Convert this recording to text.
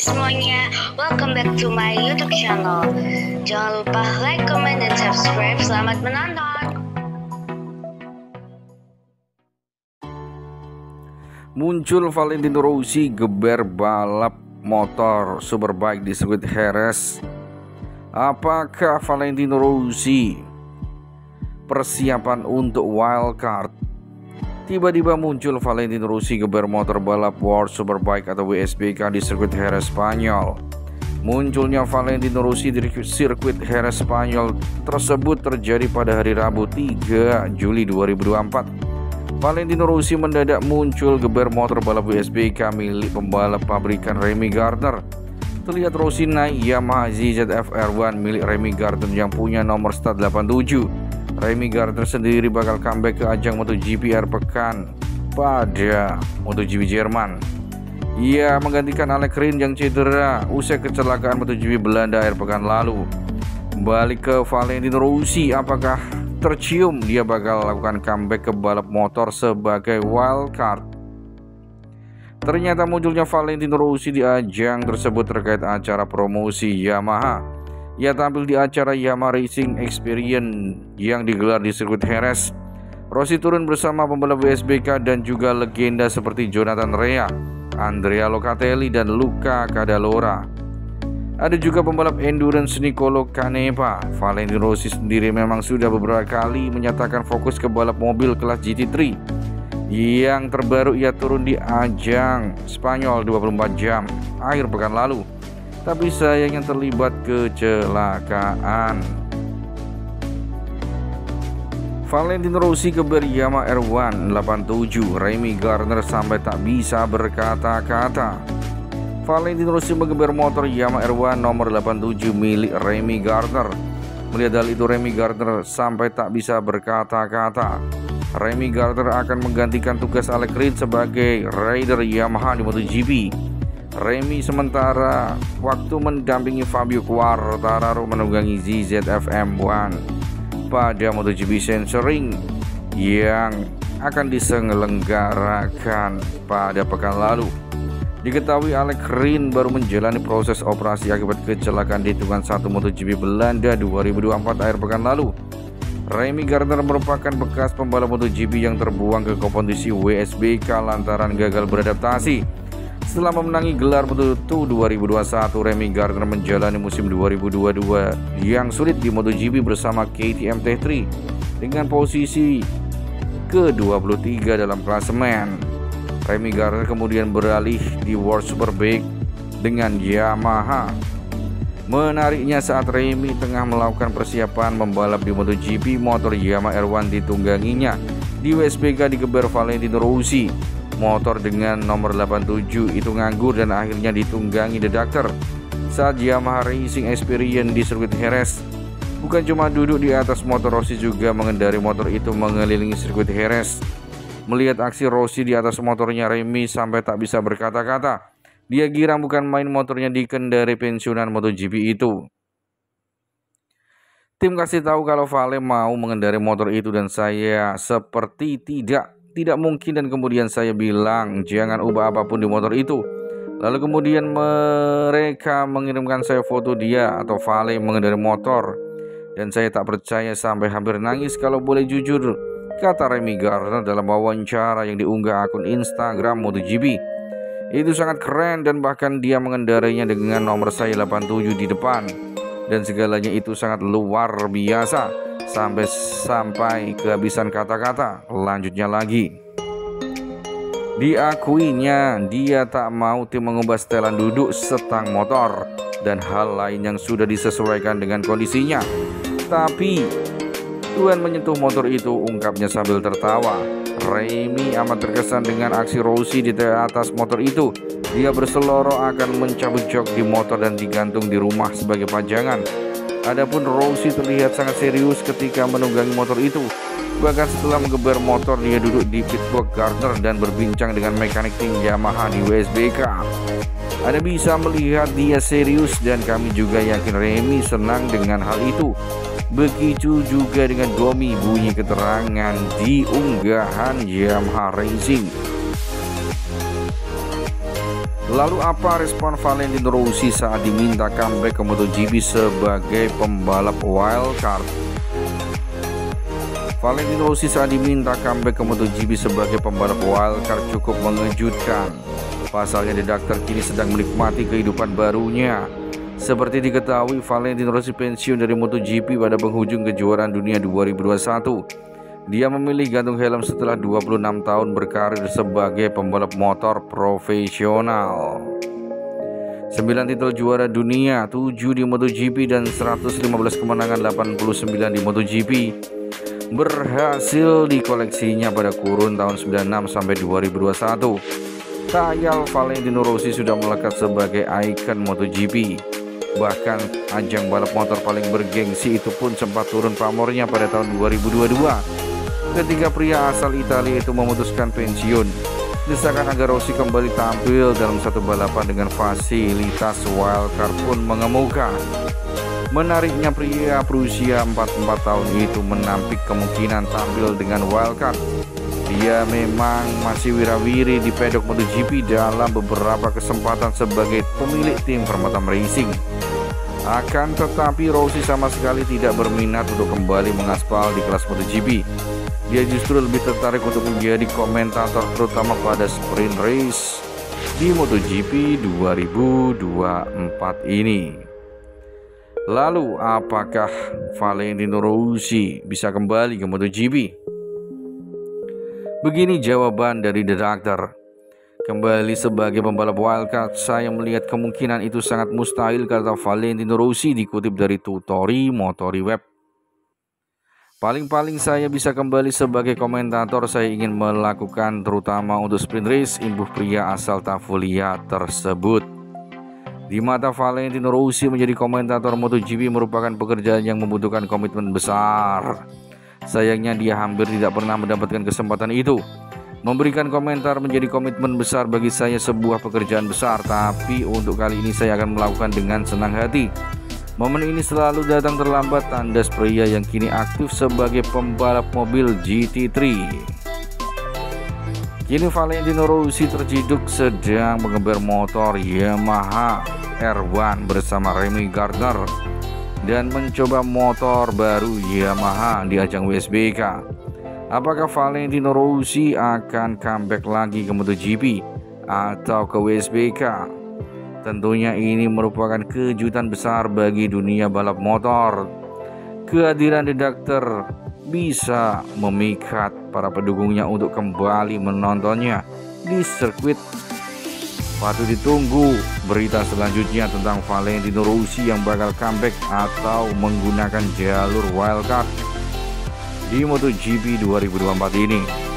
semuanya, welcome back to my YouTube channel. Jangan lupa like, comment, dan subscribe. Selamat menonton. Muncul Valentino Rossi geber balap motor superbike di sirkuit Jerez. Apakah Valentino Rossi persiapan untuk wildcard? Tiba-tiba muncul Valentino Rossi geber motor balap World Superbike atau WSBK di sirkuit Jerez Spanyol. Munculnya Valentino Rossi di sirkuit Jerez Spanyol tersebut terjadi pada hari Rabu 3 Juli 2024. Valentino Rossi mendadak muncul geber motor balap WSBK milik pembalap pabrikan Remy Gardner. Terlihat Rossi naik Yamaha ZZF R1 milik Remy Gardner yang punya nomor start 87. Remy Gardner sendiri bakal comeback ke ajang MotoGP akhir pekan pada MotoGP Jerman. Ia menggantikan Alex Rins yang cedera usai kecelakaan MotoGP Belanda akhir pekan lalu. Balik ke Valentino Rossi, apakah tercium dia bakal lakukan comeback ke balap motor sebagai wildcard? Ternyata munculnya Valentino Rossi di ajang tersebut terkait acara promosi Yamaha. Ia tampil di acara Yamaha Racing Experience yang digelar di sirkuit Jerez. Rossi turun bersama pembalap WSBK dan juga legenda seperti Jonathan Rea, Andrea Locatelli, dan Luca Cadalora. Ada juga pembalap endurance Nicolo Canepa. Valentino Rossi sendiri memang sudah beberapa kali menyatakan fokus ke balap mobil kelas GT3. Yang terbaru ia turun di ajang Spanyol 24 jam akhir pekan lalu, tapi sayangnya terlibat kecelakaan. Valentino Rossi geber Yamaha R1 87, Remy Gardner sampai tak bisa berkata-kata. Valentino Rossi menggeber motor Yamaha R1 nomor 87 milik Remy Gardner. Melihat hal itu, Remy Gardner sampai tak bisa berkata-kata. Remy Gardner akan menggantikan tugas Alex Rins sebagai rider Yamaha di MotoGP. Remy sementara waktu mendampingi Fabio Quartararo menunggangi ZZF M1 pada MotoGP Sensering yang akan diselenggarakan pada pekan lalu. Diketahui Alex Rins baru menjalani proses operasi akibat kecelakaan di tikungan 1 MotoGP Belanda 2024 akhir pekan lalu. Remy Gardner merupakan bekas pembalap MotoGP yang terbuang ke kompetisi WSBK lantaran gagal beradaptasi. Setelah memenangi gelar Moto2 2021, Remy Gardner menjalani musim 2022 yang sulit di MotoGP bersama KTM T3 dengan posisi ke-23 dalam klasemen. Remy Gardner kemudian beralih di World Superbike dengan Yamaha. Menariknya saat Remy tengah melakukan persiapan membalap di MotoGP, motor Yamaha R1 ditungganginya di WSBK digeber Valentino Rossi. Motor dengan nomor 87 itu nganggur dan akhirnya ditunggangi The Doctor saat Yamaha Racing Experience di sirkuit Jerez. Bukan cuma duduk di atas motor, Rossi juga mengendari motor itu mengelilingi sirkuit Jerez. Melihat aksi Rossi di atas motornya, Remy sampai tak bisa berkata-kata. Dia girang bukan main motornya dikendari pensiunan MotoGP itu. Tim kasih tahu kalau Vale mau mengendari motor itu dan saya seperti tidak mungkin, dan kemudian saya bilang jangan ubah apapun di motor itu. Lalu kemudian mereka mengirimkan saya foto dia atau Vale mengendari motor dan saya tak percaya sampai hampir nangis kalau boleh jujur, kata Remy Gardner dalam wawancara yang diunggah akun Instagram MotoGP. Itu sangat keren dan bahkan dia mengendarinya dengan nomor saya 87 di depan dan segalanya itu sangat luar biasa. Sampai kehabisan kata-kata. Lanjutnya lagi, diakuinya dia tak mau tim mengubah setelan duduk, setang motor, dan hal lain yang sudah disesuaikan dengan kondisinya. Tapi Tuhan menyentuh motor itu, ungkapnya sambil tertawa. Remy amat terkesan dengan aksi Rossi di atas motor itu. Dia berseloroh akan mencabut jok di motor dan digantung di rumah sebagai pajangan. Adapun Rossi terlihat sangat serius ketika menunggangi motor itu. Bahkan setelah menggeber motor, dia duduk di pitbox Gardner dan berbincang dengan mekanik tim Yamaha di WSBK. Anda bisa melihat dia serius dan kami juga yakin Remy senang dengan hal itu. Begitu juga dengan Domi, bunyi keterangan di unggahan Yamaha Racing. Lalu apa respon Valentino Rossi saat diminta comeback ke MotoGP sebagai pembalap wildcard? Valentino Rossi saat diminta comeback ke MotoGP sebagai pembalap wildcard cukup mengejutkan. Pasalnya The Doctor kini sedang menikmati kehidupan barunya. Seperti diketahui, Valentino Rossi pensiun dari MotoGP pada penghujung kejuaraan dunia 2021. Dia memilih gantung helm setelah 26 tahun berkarir sebagai pembalap motor profesional. 9 titel juara dunia, 7 di MotoGP dan 115 kemenangan 89 di MotoGP berhasil dikoleksinya pada kurun tahun 96 sampai 2021. Tak ayal Valentino Rossi sudah melekat sebagai ikon MotoGP. Bahkan ajang balap motor paling bergengsi itu pun sempat turun pamornya pada tahun 2022 ketika pria asal Italia itu memutuskan pensiun. Desakan agar Rossi kembali tampil dalam satu balapan dengan fasilitas wildcard pun mengemuka. Menariknya, pria berusia 44 tahun itu menampik kemungkinan tampil dengan wildcard. Dia memang masih wirawiri di pedok MotoGP dalam beberapa kesempatan sebagai pemilik tim Permatam Racing. Akan tetapi Rossi sama sekali tidak berminat untuk kembali mengaspal di kelas MotoGP. Dia justru lebih tertarik untuk menjadi komentator terutama pada sprint race di MotoGP 2024 ini. Lalu apakah Valentino Rossi bisa kembali ke MotoGP? Begini jawaban dari The Doctor. Kembali sebagai pembalap wildcard, saya melihat kemungkinan itu sangat mustahil, kata Valentino Rossi dikutip dari Tutori Motori Web. Paling-paling saya bisa kembali sebagai komentator saya ingin melakukan terutama untuk sprint race, imbuh pria asal Tavolia tersebut. Di mata Valentino Rossi, menjadi komentator MotoGP merupakan pekerjaan yang membutuhkan komitmen besar. Sayangnya dia hampir tidak pernah mendapatkan kesempatan itu. Memberikan komentar menjadi komitmen besar bagi saya, sebuah pekerjaan besar, tapi untuk kali ini saya akan melakukan dengan senang hati. Momen ini selalu datang terlambat, tandas pria yang kini aktif sebagai pembalap mobil GT3. Kini Valentino Rossi terciduk sedang mengembar motor Yamaha R1 bersama Remy Gardner dan mencoba motor baru Yamaha di ajang WSBK. Apakah Valentino Rossi akan comeback lagi ke MotoGP atau ke WSBK? Tentunya ini merupakan kejutan besar bagi dunia balap motor. Kehadiran The Doctor bisa memikat para pendukungnya untuk kembali menontonnya di sirkuit. Patut ditunggu berita selanjutnya tentang Valentino Rossi yang bakal comeback atau menggunakan jalur wildcard di MotoGP 2024 ini.